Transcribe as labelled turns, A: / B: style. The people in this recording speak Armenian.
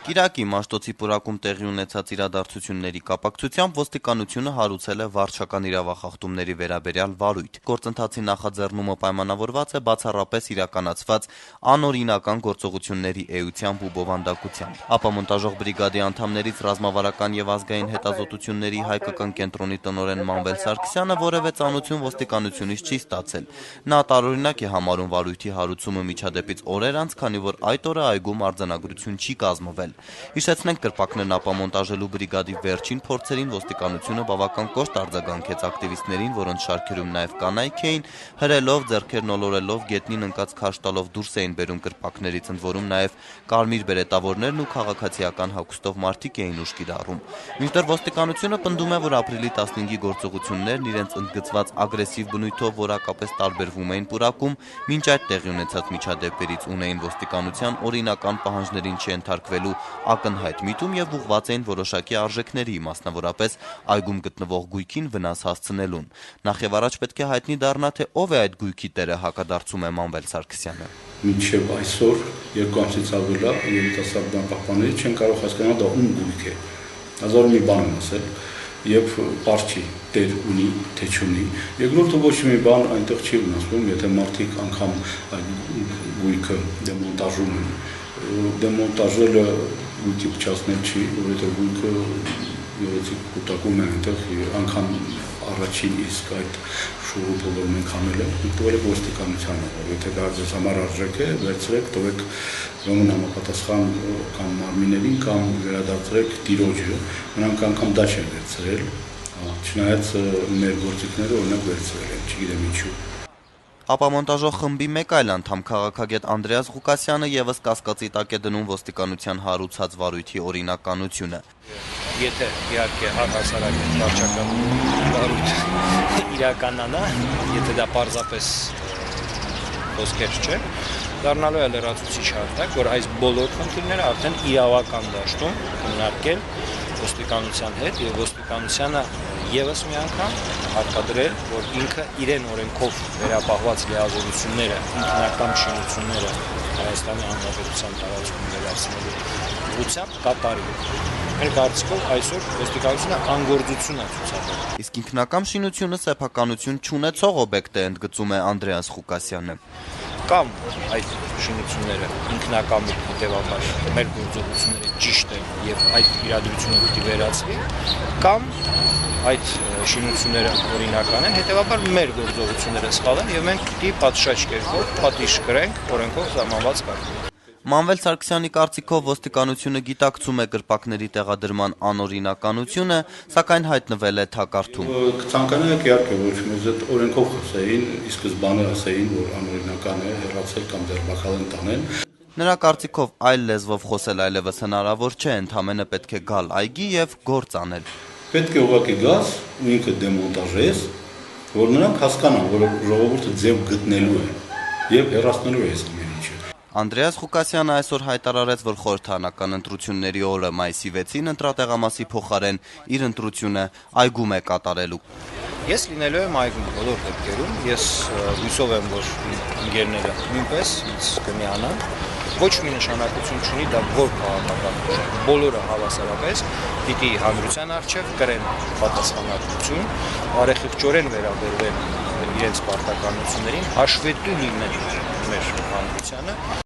A: Կիրակի Մաշտոցի պուրակում տեղի ունեցած իրադարձությունների կապակցությամբ ոստիկանությունը հարուցել է վարչական իրավախախտումների վերաբերյալ վարույթ։ Գործընթացի նախաձեռնումը պայմանավորված է բացառապես իրականացված անօրինական գործողությունների էությամբ ու բովանդակությամբ։ Ապամոնտաժող բրիգադի անդամներից ռազմավարական եւ ազգային հետազոտությունների հայկական կենտրոնի տնօրեն Մանվել Սարգսյանը որևէ ծանոթություն ոստիկանությունից չի ստացել։ Նա տարօրինակ է համարում վարույթի հարուցումը միջադեպից օրեր անց, քանի որ այդ օրը այգում արձանագրություն չի կազմվել։ Հիշեցնենք, կրպակներն ապամոնտաժելու բրիգադի վերջին փորձերին ոստիկանությունը բավական կոշտ արձագանքեց ակտիվիստներին, որոնց շարքերում նաև կանայք էին, հրելով, ձեռքերն ոլորելով, գետնին ընկած քարշ տալով դուրս էին բերում կրպակներից, ընդ որում նաև կարմիր բերետավորներն ու քաղաքացիական հագուստով մարդիկ էին ուշ կիրառում։ Մինչդեռ ոստիկանությունը պնդում է, որ ապրիլի 15-ի գործողություններն իրենց ընդգծված ագրեսիվ բնույթով որակապես տարբերվում էին պուրակում, մինչ այդ տեղի ունեցած միջադեպերից ունեին ոստիկանության օրինական պահանջներին չենթարկվելու ակնհայտ միտում եւ ուղղված էին որոշակի արժեքների, մասնավորապես այգում գտնվող գույքին վնաս հասցնելուն։ Նախ եւ առաջ պետք է հայտնի դառնա, թե ով է այդ գույքի տերը, հակադարձում է Մանվել Սարգսյանը։
B: Մինչև այսօր երկու ամսից ավել է երիտասարդ բնակիչները չեն կարող հասկանալ դա ում գույք է։ Հազար մի բան եմ ասել եւ պարչի տեր ունի, թե չունի։ Երկրորդը ոչ մի բան այնտեղ չի վնասվում, եթե մարդիկ անգամ այդ գույքը դեմոնտաժում են։ Դեմոնտաժելը գույքի փչացնել չի, որովհետեւ գույքը գեղեցիկ կուտակում է այնտեղ անգամ առաջին իսկ այդ շուրը բոլոր մենք անել ենք, տվել եք ոստիկանությանը, եթե դա ձեզ համար արժեք է, վերցրեք, տվեք ուրեմն համապատասխան կամ մարմիններին կամ վերադարձրեք տիրոջը, նրանք անգամ դա չեն վերցրել, չնայած մեր գործիքները օրինակ վերցրել են, չգիտեմ ինչու։
A: Ապամոնտաժող խմբի մեկ այլ անդամ քաղաքագետ Անդրեաս Ղուկասյանը եւս կասկածի տակ է դնում ոստիկանության հարուցած վարույթի օրինականությունը։
C: Եթե իհարկե առհասարակ վարչական վարույթ իրականանա, եթե դա պարզապես խոսքեր չէ, դառնալու է լրացուցիչ հարթակ, որ այս բոլոր խնդիրները արդեն իրավական դաշտում քննարկել ոստիկանության հետ եւ ոստիկանությանը եւս մի անգամ հարկադրել, որ ինքը իրեն օրենքով վերապահված լիազորությունները, ինքնական շինությունները Հայաստանի Հանրապետության տարածքում վերացնելու ուղղությամբ կատարի։ Մեր կարծիքով այսօր ոստիկանությունը անգործություն է ցուցաբերում։
A: Իսկ ինքնական շինությունը սեփականություն չունեցող օբյեկտ է, ընդգծում է Անդրեաս Ղուկասյանը։
C: Կամ այդ շինությունները ինքնակամ հետևաբար մեր գործողությունները ճիշտ են եւ այդ իրադրությունը պետք է վերացվի, կամ այդ շինությունները օրինական են, հետևաբար մեր գործողությունները սխալ են եւ մենք պիտի պատշաճ կերպով պատիժ կրենք օրենքով սահմանված կարգով։
A: Մանվել Սարգսյանի կարծիքով ոստիկանությունը գիտակցում է կրպակների տեղադրման անօրինականությունը, սակայն հայտնվել է թակարդում։
B: Կցանկանայիք իհարկե ոչ մեզ այդ օրենքով խոսեին, ի սկզբանե ասեին, որ անօրինական է, հեռացել կամ ձերբակալել տանեն։
A: Նրա կարծիքով այլ լեզվով խոսել այլևս հնարավոր չէ, ընդհանրապես պետք է գալ այգի եւ գործ անել։
B: Պետք է ուղղակի գաս ու ինքը դեմոնտաժես, որ նրանք հասկանան, որ ժողովուրդը ձև գտնելու է եւ հեռացնելու է այս ամեն ինչը։
A: Անդրեաս Ղուկասյանը այսօր հայտարարեց, որ խորհրդարանական ընտրությունների օրը մայիսի 6-ին ընտրատեղամասի փոխարեն իր ընտրությունը այգում է կատարելու։
C: Ես լինելու եմ այգում բոլոր դեպքերում, ես հույսով եմ, որ ընկերները նույնպես ինձ կմիանան։ Ոչ մի նշանակություն չունի դա որ քաղաքական ուժ, բոլորը հավասարապես պիտի հանրության առջև կրեն պատասխանատվություն, բարեխիղճորեն վերաբերվեն իրենց պարտականություններին, հաշվետու լինեն մեր հանրությանը։